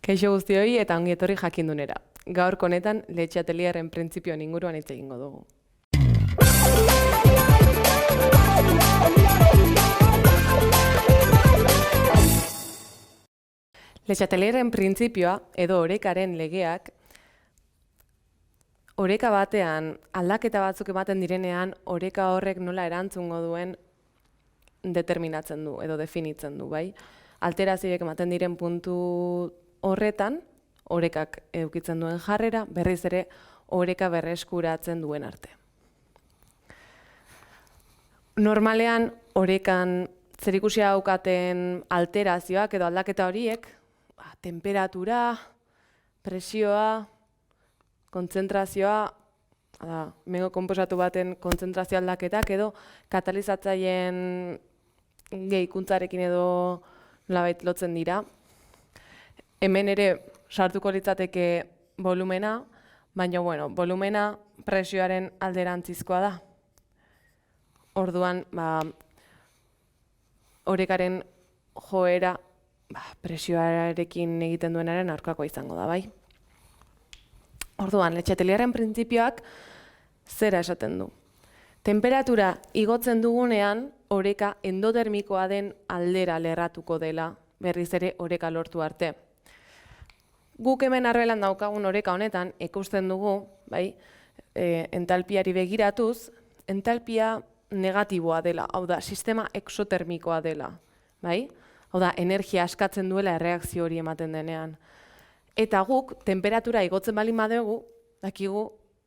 Kaixo guztioi eta ongi etorri jakindunera. Gaurko honetan Letxe Atelierren printzipioen inguruan hitz egingo dugu. Letxe Atelierren printzipioa edo orekaren legeak oreka batean aldaketa batzuk ematen direnean oreka horrek nola erantzungo duen determinatzen du edo definitzen du, bai? Alterazioek ematen diren puntu horretan, orekak edukitzen duen jarrera, berriz ere oreka berreskuratzen duen arte. Normalean, orekan zerikusia daukaten alterazioak edo aldaketa horiek, temperatura, presioa, kontzentrazioa, mengo konposatu baten kontzentrazio aldaketak edo katalizatzaileen gehikuntzarekin edo nolabait lotzen dira. Hemen ere sartuko litzateke volumena, baina volumena presioaren alderantzizkoa da. Orduan, orekaren joera presioarekin egiten duenaren aurkakoa izango da, bai? Orduan, Letxe Atelierren printzipioak zera esaten du. Temperatura igotzen dugunean, oreka endotermikoa den aldera lerratuko dela, berriz ere oreka lortu arte. Guk hemen arbelan daukagun oreka honetan, ikusten dugu, bai, entalpiari begiratuz, entalpia negatiboa dela, hau da, sistema exotermikoa dela, bai? Hau da, energia askatzen duela erreakzio hori ematen denean. Eta guk, temperatura igotzen baldin badugu, dakigu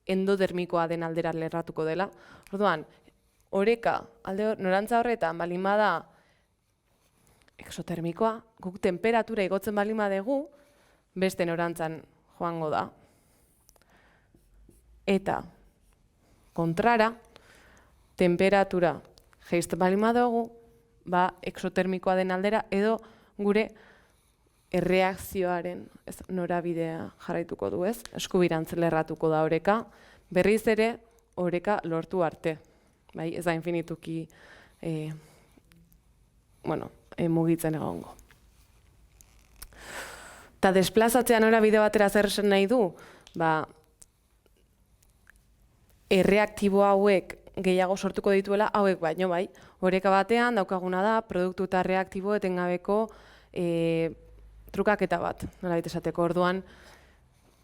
endotermikoa den aldera lerratuko dela. Orduan, oreka norantza horretan baldin bada exotermikoa, guk temperatura igotzen baldin badugu, beste norantzan joango da. Eta, kontrara, temperatura jaisten baldin badugu, exotermikoa den aldera edo gure erreakzioaren norabidea jarraituko du, ez? Eskubirantz lerratuko da oreka, berriz ere oreka lortu arte. Bai, ez da infinituki mugitzen egongo. Eta desplazatzea norabide batera zer esan nahi du? Erreaktibo hauek gehiago sortuko dituela, hauek baino, bai. Oreka batean daukaguna da, produktu eta reaktibo etengabeko trukaketa bat, nolabait esateko. Orduan,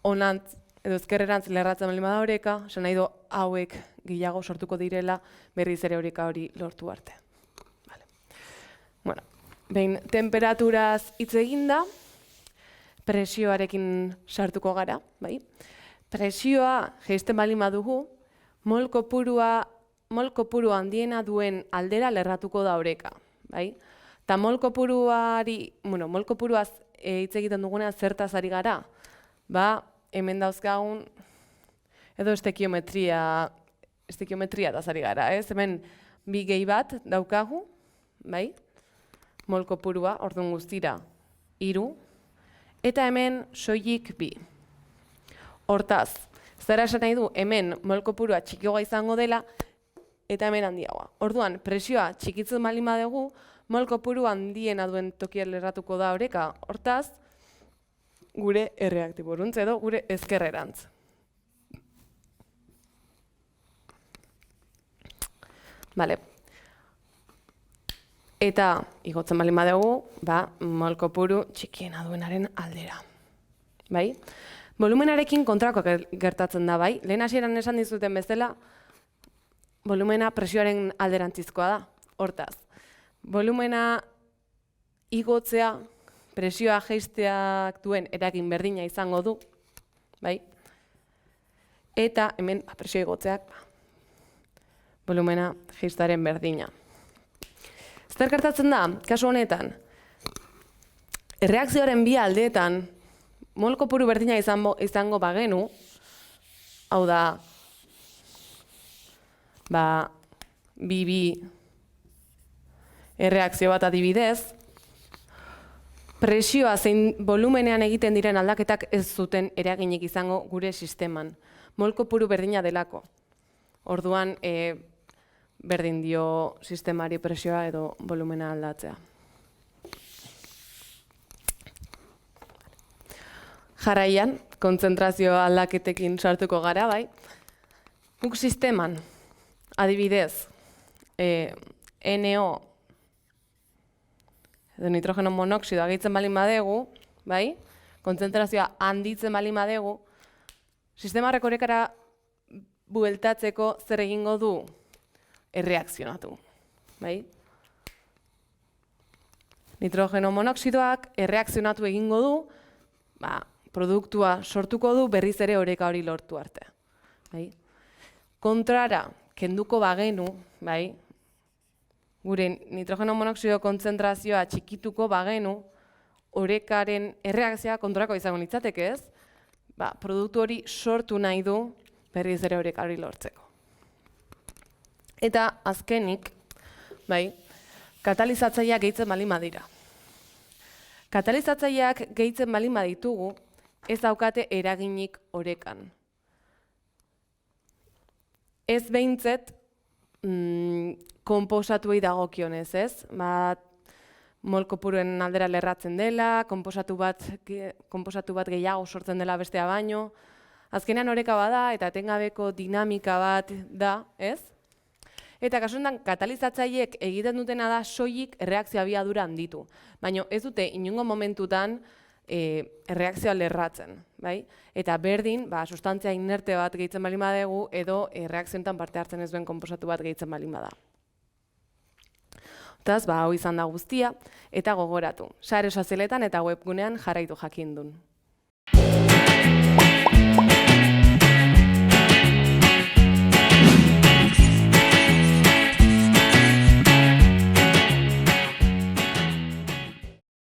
honantz edo ezkerrerantz lerratzen baldin bada oreka, esan nahi du hauek gehiago sortuko direla berriz ere oreka hori lortu arte. Behin, temperaturaz hitz eginda, presioarekin sartuko gara, bai? Presioa jaisten baldin badugu, mol kopuru handiena duen aldera lerratuko da oreka, bai? Eta mol kopuruaz hitz egiten dugunean zertaz ari gara, hemen dauzkagun edo estekiometria ari gara, ez? Hemen bi gehi bat daukagu, bai? Mol kopurua, orduan guztira 3, eta hemen soilik 2. Hortaz, zera esan nahi du, hemen mol kopurua txikiagoa izango dela, eta hemen handiagoa. Orduan, presioa txikitzen baldin badugu, mol kopuru handiena duen tokian lerratuko da oreka, hortaz, gure erreaktiboruntz edo gure ezkerrerantz. Eta, igotzen baldin badugu, mol kopuru txikiena duenaren aldera. Bai? Volumenarekin kontrako gertatzen da, bai? Lehen hasieran esan dizuten bezala, volumena presioaren alderantzizkoa da, hortaz. Volumena igotzea, presioa jaisteak duen eragin berdina izango du, bai? Eta hemen presioa igotzeak volumena jaistaren berdina. Zer gertatzen da, kasu honetan, erreakzioaren bi aldeetan mol kopuru berdina izango bagenu, hau da, bi erreakzio bat adibidez, presioa zein volumenean egiten diren aldaketak ez zuten eraginik izango gure sisteman. Mol kopuru berdina delako. Orduan, berdin dio sistemari presioa edo volumena aldatzea. Jarraian, kontzentrazio aldaketekin sartuko gara, bai. Guk sisteman, adibidez, NO, edo nitrogeno monoxidoa gehitzen baldin badegu, bai? Kontzentrazioa handitzen baldin badegu, sistema horrek orekara bueltatzeko zer egingo du? Erreakzionatu, bai? Nitrogeno monoxidoak erreakzionatu egingo du, produktua sortuko du berriz ere oreka hori lortu arte. Bai? Kontrara, kenduko bagenu, bai? Gure nitrogeno monoxido kontzentrazioa txikituko bagenu, orekaren erreakzioa kontrako izango litzateke ez, produktu hori sortu nahi du berriz ere oreka hori lortzeko. Eta azkenik, bai, katalizatzaileak gehitzen baldin badira. Katalizatzaileak gehitzen baldin baditugu, ez daukate eraginik orekan. Ez behintzet, konposatuei dagokionez, ez? Mol kopuruen aldera lerratzen dela, konposatu bat gehiago sortzen dela bestea baino. Azkenean oreka bada eta etengabeko dinamika bat da, ez? Eta kasu honetan katalizatzaileek egiten dutena da soilik erreakzio abiadura handitu. Baina ez dute inongo momentutan erreakzioa lerratzen. Bai? Eta berdin, sustantzia inerte bat gehitzen baldin badegu edo erreakzioetan parte hartzen ez duen konposatu bat gehitzen baldin bada. Hortaz, hau izan da guztia, eta gogoratu. Sare sozialetan eta webgunean jarraitu jakindun.